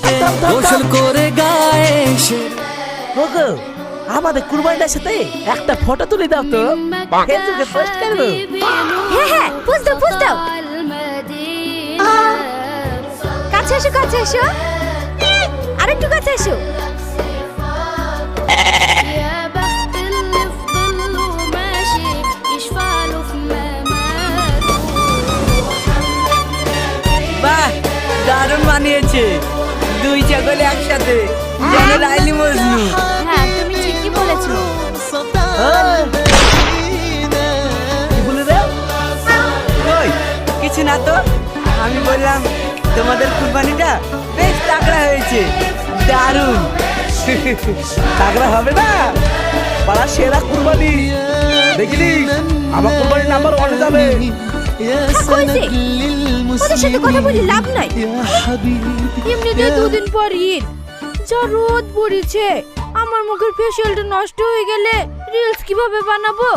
রাতে গোসল করে গায়ে ওগো আমাদের কুরবানিটার সাথে একটা ফটো তুলে দাও তো ফেসবুকে পোস্ট করব। হ্যাঁ হ্যাঁ পোস্ট দাও কাছে এসো আরেকটু কাছে এসো বাহ দারুণ মানিয়েছে দুই ছাগল একসাথে যেন লাইলি মজনু। হ্যাঁ তুমি ঠিকই বলেছো কি বলে রে? কই কিছু না তো, আমি বললাম তোমাদের কুরবানিটা বেশ তাগড়া হয়েছে, দারুণ। তাগড়া হবে না, পাড়া সেরা কুরবানি দেখিনি, আমার কুরবানি নাম্বার 1 যাবে। ওদের সাথে কথা বলে লাভ নাই, এমনিতে দুদিন পর ঈদ, যা রোদ পড়েছে, আমার মুখের ফেসিয়ালটা নষ্ট হয়ে গেলে রিলস কিভাবে বানাবো?